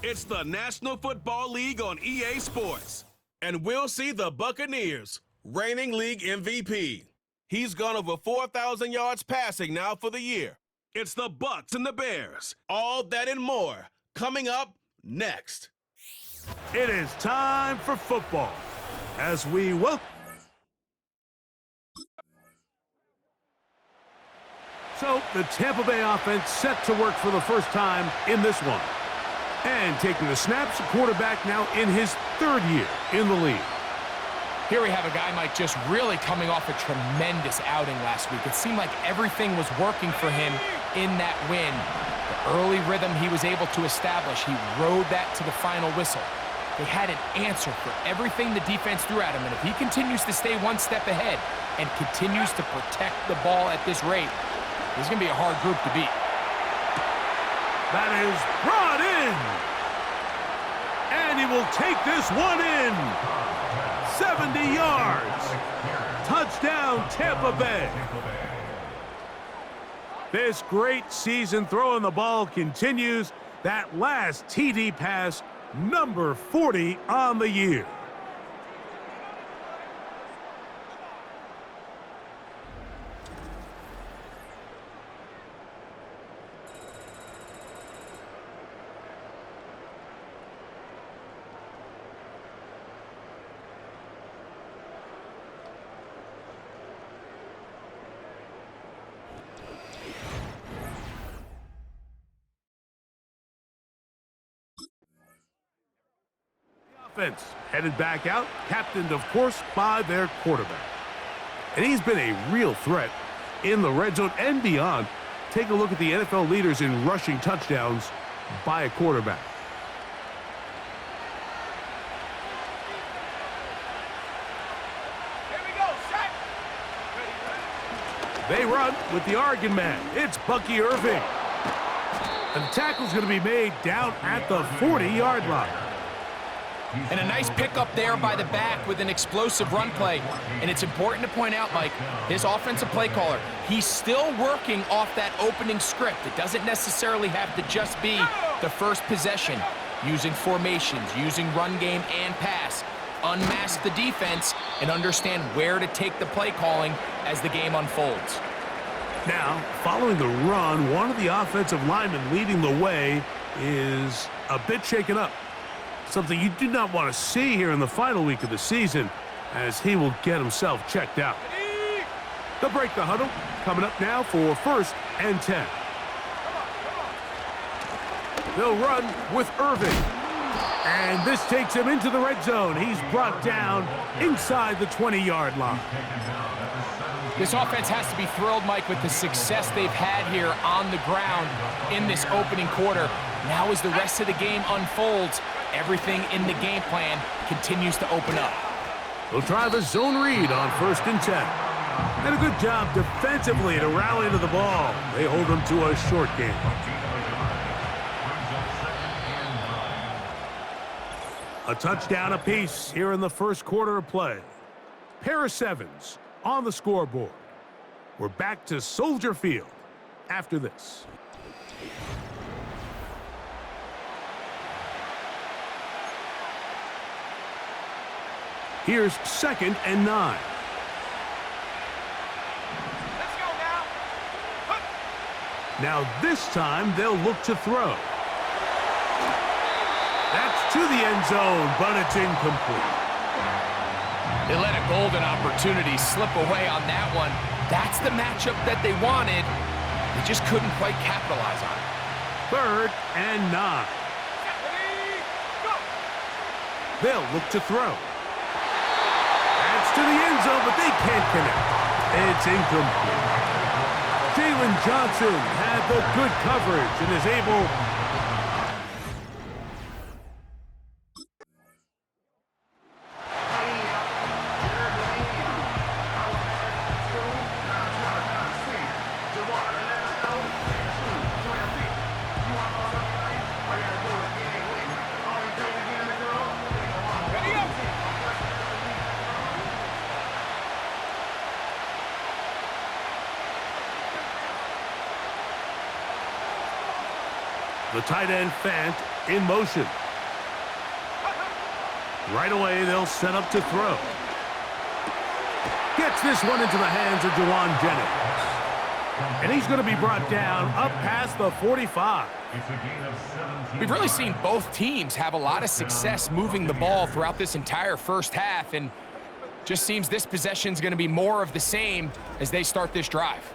It's the National Football League on EA Sports. And we'll see the Buccaneers, reigning league MVP. He's gone over 4,000 yards passing now for the year. It's the Bucs and the Bears. All that and more coming up next. It is time for football as we welcome. So the Tampa Bay offense set to work for the first time in this one. And taking the snaps, quarterback now in his third year in the league. Here we have a guy, Mike, just really coming off a tremendous outing last week. It seemed like everything was working for him in that win. The early rhythm he was able to establish, he rode that to the final whistle. They had an answer for everything the defense threw at him, and if he continues to stay one step ahead and continues to protect the ball at this rate, he's going to be a hard group to beat. That is brought in. And he will take this one in. 70 yards. Touchdown, Tampa Bay. This great season throwing the ball continues. That last TD pass, number 40 on the year. Offense headed back out, captained, of course, by their quarterback. And he's been a real threat in the red zone and beyond. Take a look at the NFL leaders in rushing touchdowns by a quarterback. Here we go, set. They run with the Oregon man. It's Bucky Irving. And the tackle's going to be made down at the 40-yard line. And a nice pickup there by the back with an explosive run play. And it's important to point out, Mike, his offensive play caller, he's still working off that opening script. It doesn't necessarily have to just be the first possession. Using formations, using run game and pass. Unmask the defense and understand where to take the play calling as the game unfolds. Now, following the run, one of the offensive linemen leading the way is a bit shaken up. Something you do not want to see here in the final week of the season, as he will get himself checked out. They'll break the huddle. Coming up now for 1st and 10. They'll run with Irving. And this takes him into the red zone. He's brought down inside the 20-yard line. This offense has to be thrilled, Mike, with the success they've had here on the ground in this opening quarter. Now as the rest of the game unfolds, everything in the game plan continues to open up. They'll try the zone read on 1st and 10. And a good job defensively to rally to the ball. They hold them to a short game. A touchdown apiece here in the first quarter of play. Pair of sevens on the scoreboard. We're back to Soldier Field after this. Here's 2nd and 9. Let's go now. Now this time they'll look to throw. That's to the end zone, but it's incomplete. They let a golden opportunity slip away on that one. That's the matchup that they wanted. They just couldn't quite capitalize on it. 3rd and 9. They'll look to throw. That's to the end zone, but they can't connect. It's incomplete. Jalen Johnson had the good coverage and is able The tight end Fant in motion. Right away, they'll set up to throw. Gets this one into the hands of Juwan Jennings. And he's going to be brought down up past the 45. We've really seen both teams have a lot of success moving the ball throughout this entire first half, and just seems this possession is going to be more of the same as they start this drive.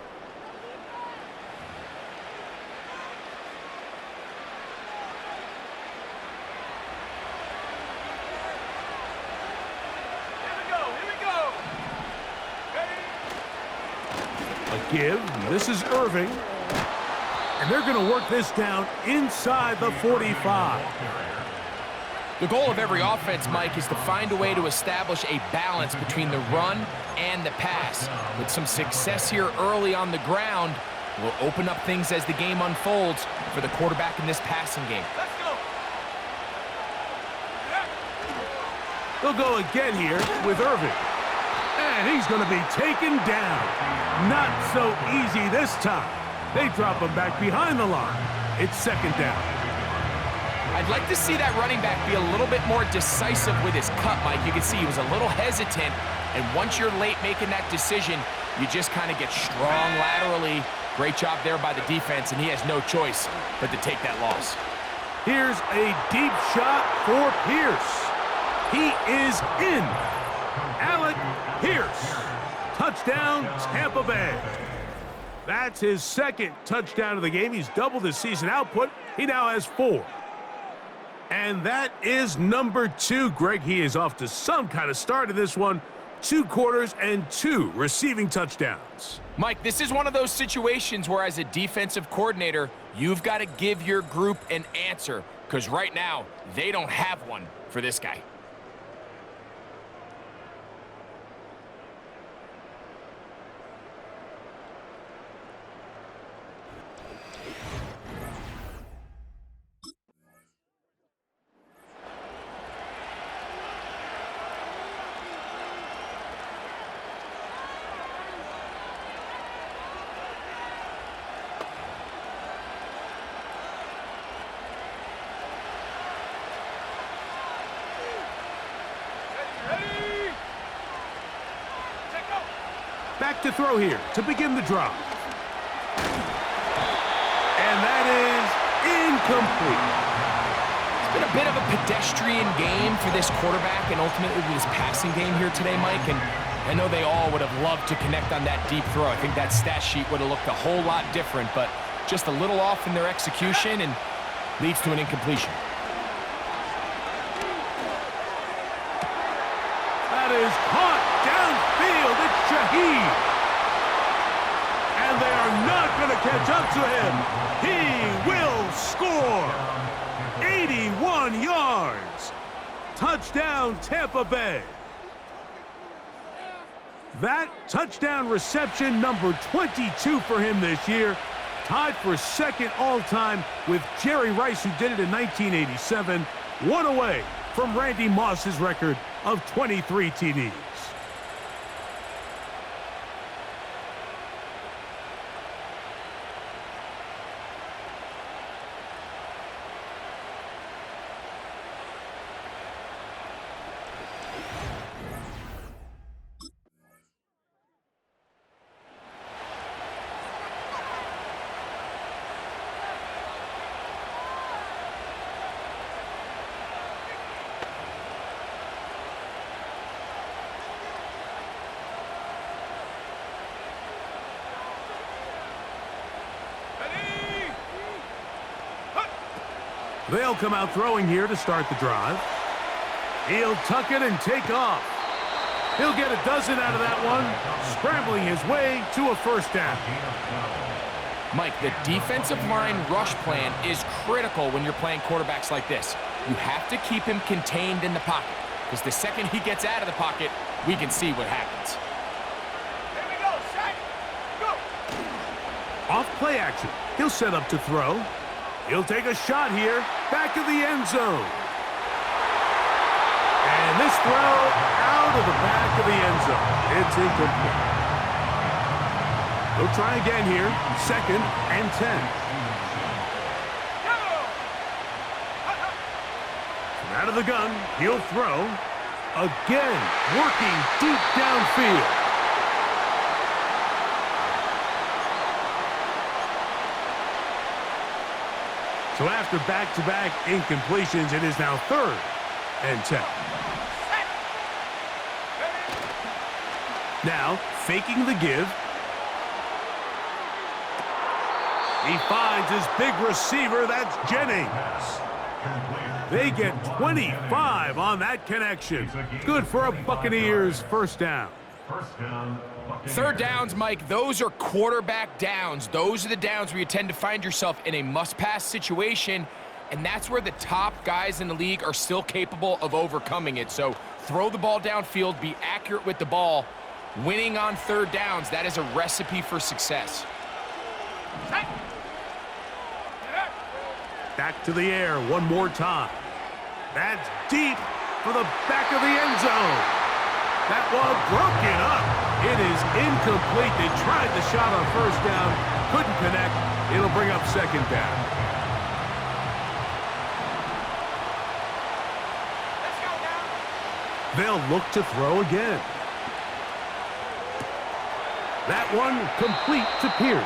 Give. This is Irving. And they're going to work this down inside the 45. The goal of every offense, Mike, is to find a way to establish a balance between the run and the pass. With some success here early on the ground, will open up things as the game unfolds for the quarterback in this passing game. They'll go again here with Irving. And he's going to be taken down. Not so easy this time. They drop him back behind the line. It's second down. I'd like to see that running back be a little bit more decisive with his cut, Mike. You can see he was a little hesitant, and once you're late making that decision, you just kind of get strong laterally. Great job there by the defense, and he has no choice but to take that loss. Here's a deep shot for Pierce. He is in. Alec Pierce. Touchdown, Tampa Bay. That's his second touchdown of the game. He's doubled his season output. He now has 4. And that is number 2. Greg, he is off to some kind of start in this one. 2 quarters and 2 receiving touchdowns. Mike, this is one of those situations where as a defensive coordinator, you've got to give your group an answer, because right now, they don't have one for this guy. Back to throw here to begin the drive. And that is incomplete. It's been a bit of a pedestrian game for this quarterback and ultimately this passing game here today, Mike. And I know they all would have loved to connect on that deep throw. I think that stat sheet would have looked a whole lot different, but just a little off in their execution and leads to an incompletion. That is caught downfield. It's Shaheed. And they are not going to catch up to him. He will score. 81 yards. Touchdown, Tampa Bay. That touchdown reception, number 22 for him this year. Tied for second all-time with Jerry Rice, who did it in 1987. One away from Randy Moss's record of 23 TDs. They'll come out throwing here to start the drive. He'll tuck it and take off. He'll get a dozen out of that one, scrambling his way to a first down. Mike, the defensive line rush plan is critical when you're playing quarterbacks like this. You have to keep him contained in the pocket, because the second he gets out of the pocket, we can see what happens. Here we go, Shaq. Go. Off play action. He'll set up to throw. He'll take a shot here, back of the end zone. And this throw out of the back of the end zone. It's incomplete. He'll try again here, 2nd and 10. Out of the gun, he'll throw. Again, working deep downfield. So after back-to-back incompletions, it is now 3rd and 10. Now, faking the give. He finds his big receiver, that's Jennings. They get 25 on that connection. Good for a Buccaneers first down. 3rd downs, Mike, those are quarterback downs. Those are the downs where you tend to find yourself in a must-pass situation, and that's where the top guys in the league are still capable of overcoming it. So throw the ball downfield, be accurate with the ball. Winning on 3rd downs, that is a recipe for success. Back to the air one more time. That's deep for the back of the end zone. That one broken up. It is incomplete. They tried the shot on 1st down, couldn't connect. It'll bring up 2nd down. They'll look to throw again. That one complete to Pierce.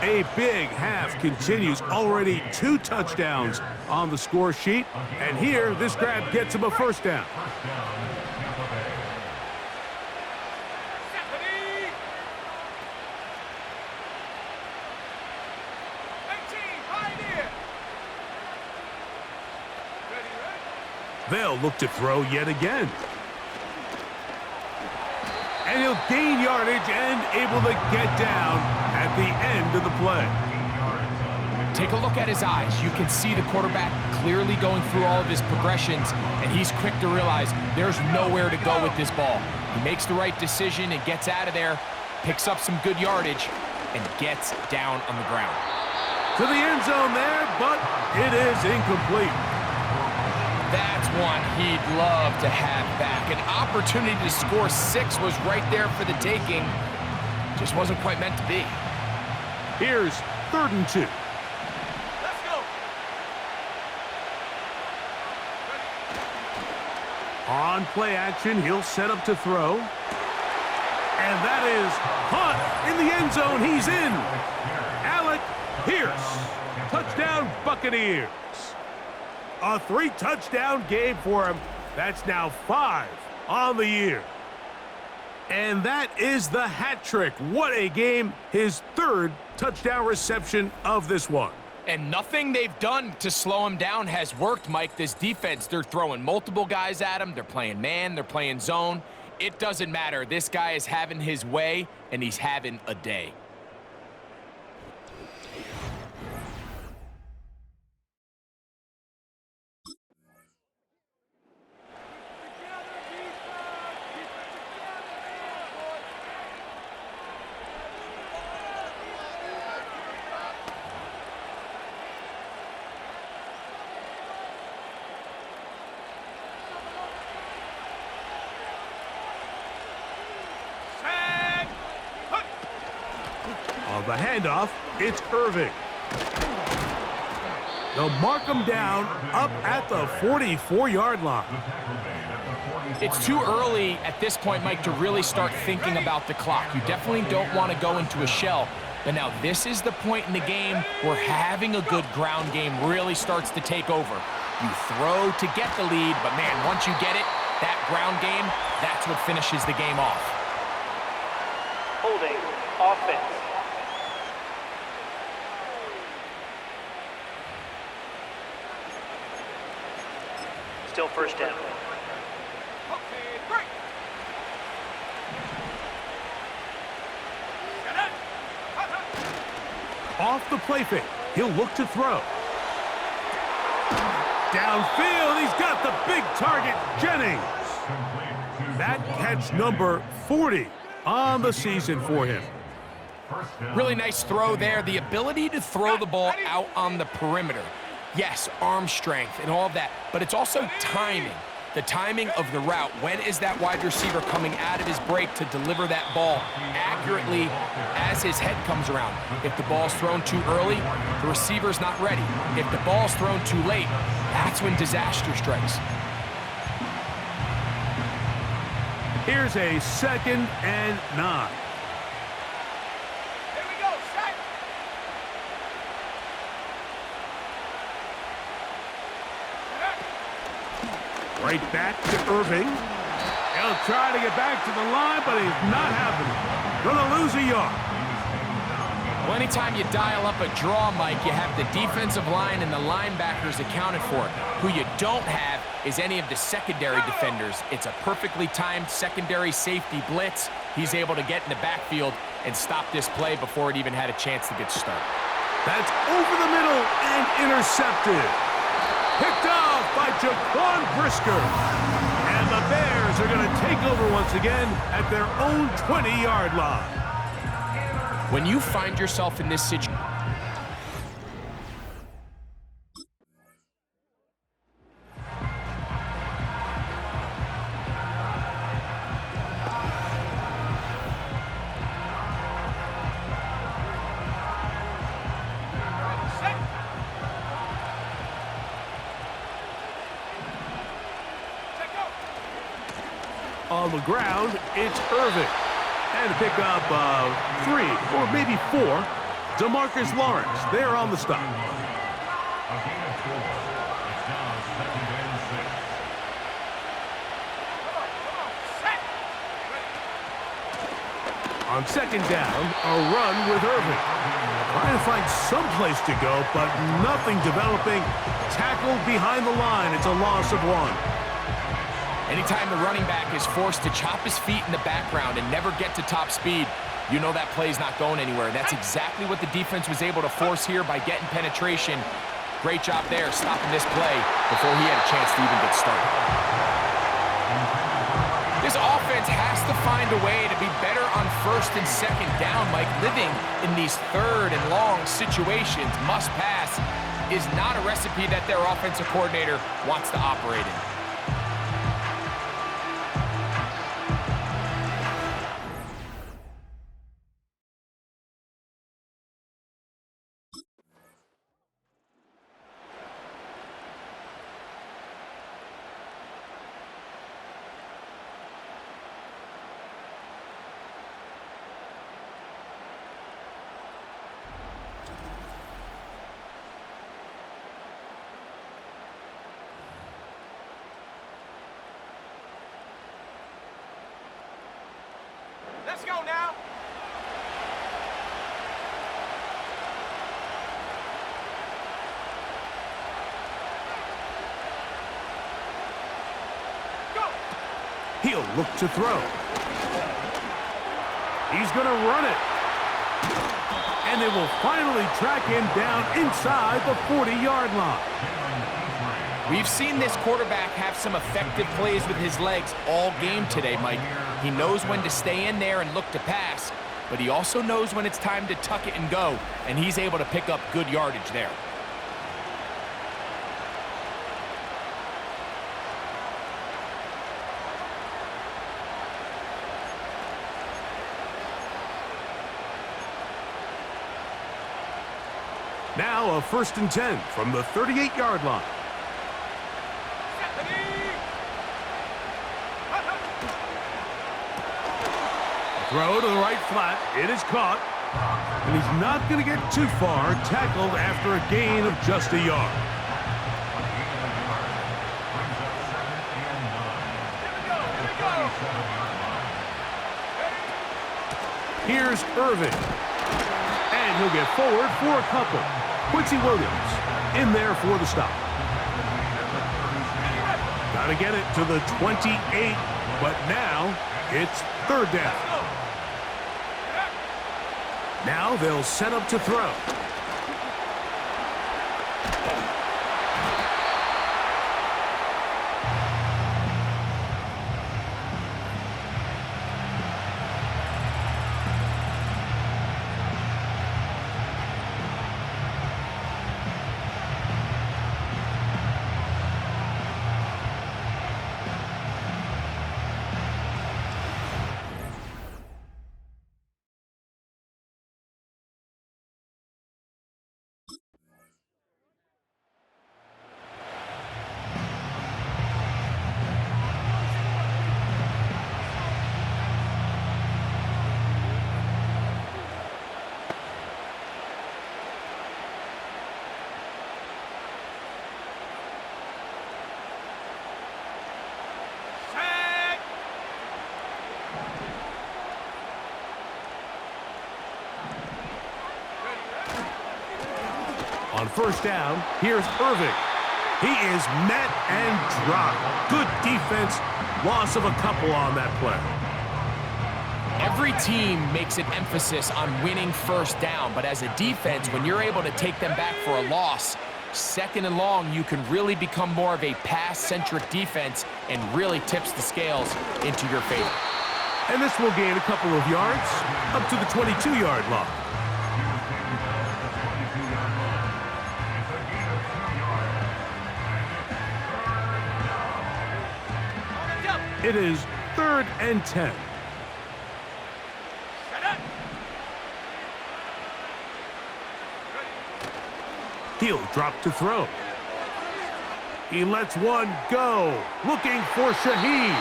A big half continues. Already 2 touchdowns on the score sheet. And here, this grab gets him a 1st down. They'll look to throw yet again. And he'll gain yardage and able to get down at the end of the play. Take a look at his eyes. You can see the quarterback clearly going through all of his progressions, and he's quick to realize there's nowhere to go with this ball. He makes the right decision and gets out of there, picks up some good yardage, and gets down on the ground. To the end zone there, but it is incomplete. That's one he'd love to have back. An opportunity to score 6 was right there for the taking. Just wasn't quite meant to be. Here's 3rd and 2. Let's go. On play action, he'll set up to throw. And that is caught in the end zone. He's in. Alec Pierce. Touchdown, Buccaneers. A 3-touchdown game for him. That's now 5 on the year. And that is the hat trick. What a game. His 3rd touchdown reception of this one. And nothing they've done to slow him down has worked, Mike. This defense, they're throwing multiple guys at him. They're playing man, they're playing zone. It doesn't matter. This guy is having his way, and he's having a day. On the handoff, it's Irving. They'll mark him down up at the 44-yard line. It's too early at this point, Mike, to really start thinking about the clock. You definitely don't want to go into a shell. But now this is the point in the game where having a good ground game really starts to take over. You throw to get the lead, but man, once you get it, that ground game, that's what finishes the game off. Holding offense. Still 1st down. Okay, break. Off the play fake, he'll look to throw. Downfield, he's got the big target, Jennings. That catch number 40 on the season for him. Really nice throw there. The ability to throw the ball out on the perimeter. Yes, arm strength and all of that, but it's also timing. The timing of the route. When is that wide receiver coming out of his break to deliver that ball accurately as his head comes around? If the ball's thrown too early, the receiver's not ready. If the ball's thrown too late, that's when disaster strikes. Here's a 2nd and 9. Here we go, set. Right back to Irving. He'll try to get back to the line, but he's not happening. Gonna lose a yard. Well, anytime you dial up a draw, Mike, you have the defensive line and the linebackers accounted for. Who you don't have is any of the secondary defenders. It's a perfectly timed secondary safety blitz. He's able to get in the backfield and stop this play before it even had a chance to get started. That's over the middle and intercepted. Picked off by Jaquan Brisker. And the Bears are going to take over once again at their own 20-yard line. When you find yourself in this situation, Set. Check go. On the ground, it's Irving. And to pick up 3 or maybe 4, DeMarcus Lawrence. They're on the stop. Set. On 2nd down, a run with Irving. Trying to find some place to go, but nothing developing. Tackled behind the line. It's a loss of 1. anytime the running back is forced to chop his feet in the background and never get to top speed, you know that play's not going anywhere. That's exactly what the defense was able to force here by getting penetration. Great job there, stopping this play before he had a chance to even get started. This offense has to find a way to be better on 1st and 2nd down, Mike. Living in these 3rd and long situations, must pass, is not a recipe that their offensive coordinator wants to operate in. Let's go now. Go. He'll look to throw. He's going to run it. And they will finally track him down inside the 40-yard line. We've seen this quarterback have some effective plays with his legs all game today, Mike. He knows when to stay in there and look to pass, but he also knows when it's time to tuck it and go, and he's able to pick up good yardage there. Now a 1st and 10 from the 38-yard line. Throw to the right flat. It is caught. And he's not going to get too far. Tackled after a gain of just a yard. Here's Irving. And he'll get forward for a couple. Quincy Williams in there for the stop. Got to get it to the 28, but now it's 3rd down. Now they'll set up to throw. On first down, here's Irving. He is met and dropped. Good defense. Loss of a couple on that play. Every team makes an emphasis on winning first down, but as a defense, when you're able to take them back for a loss, second and long, you can really become more of a pass-centric defense and really tips the scales into your favor. And this will gain a couple of yards up to the 22-yard line. It is 3rd and 10. He'll drop to throw. He lets one go, looking for Shaheed.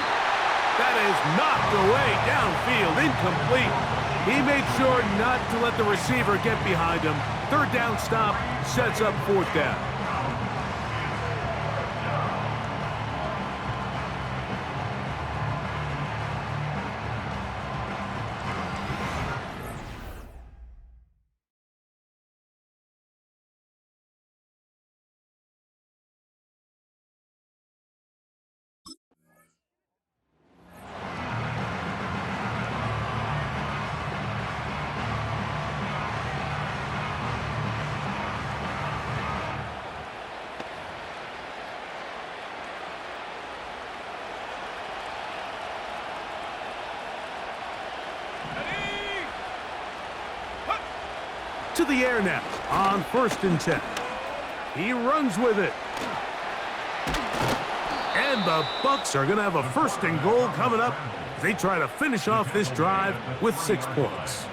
That is knocked away downfield, incomplete. He made sure not to let the receiver get behind him. 3rd down stop sets up 4th down. To the air now on 1st and 10. He runs with it. And the Bucs are going to have a 1st and goal coming up as they try to finish off this drive with 6 points.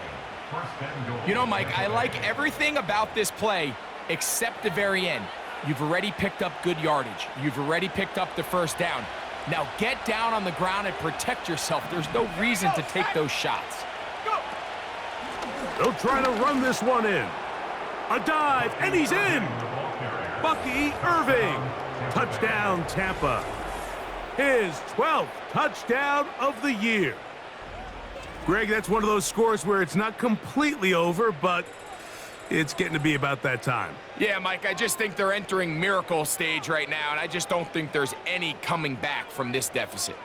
You know, Mike, I like everything about this play except the very end. You've already picked up good yardage. You've already picked up the 1st down. Now get down on the ground and protect yourself. There's no reason to take those shots. They'll try to run this one in. A dive, and he's in! Bucky Irving. Touchdown, Tampa. His 12th touchdown of the year. Greg, that's one of those scores where it's not completely over, but it's getting to be about that time. Yeah, Mike, I just think they're entering miracle stage right now, and I just don't think there's any coming back from this deficit.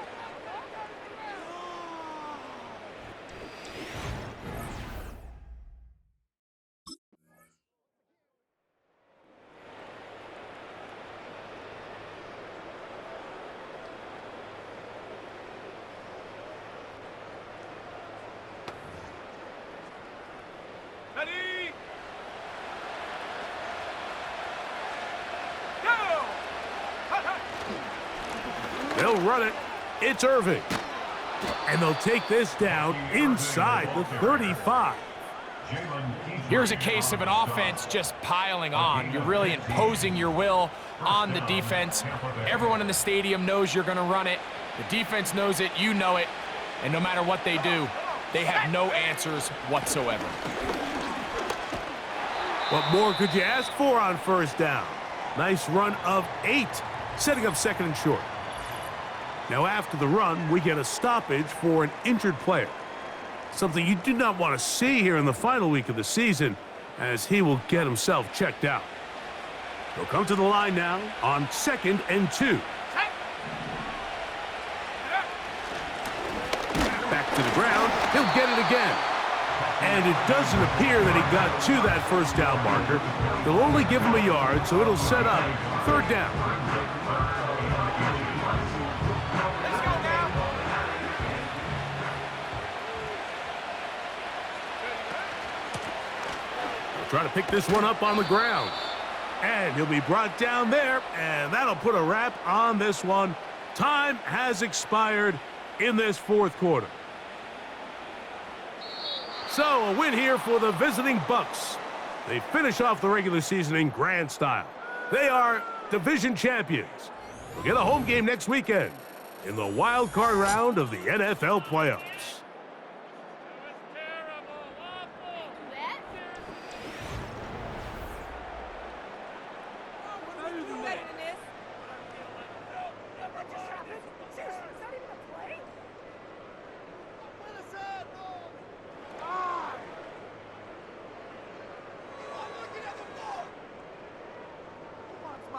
They'll run it. It's Irving. And they'll take this down inside the 35. Here's a case of an offense just piling on. You're really imposing your will on the defense. Everyone in the stadium knows you're going to run it. The defense knows it, you know it. And no matter what they do, they have no answers whatsoever. What more could you ask for on 1st down? Nice run of 8, setting up 2nd and short. Now after the run, we get a stoppage for an injured player. Something you do not want to see here in the final week of the season, as he will get himself checked out. He'll come to the line now on 2nd and 2. Back to the ground. He'll get it again. And it doesn't appear that he got to that 1st down marker. They'll only give him a yard, so it'll set up 3rd down. Try to pick this one up on the ground. And he'll be brought down there, and that'll put a wrap on this one. Time has expired in this 4th quarter. So a win here for the visiting Bucs. They finish off the regular season in grand style. They are division champions. We'll get a home game next weekend in the wild card round of the NFL playoffs.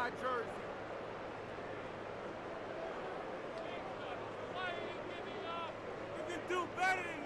my jersey. You can do better than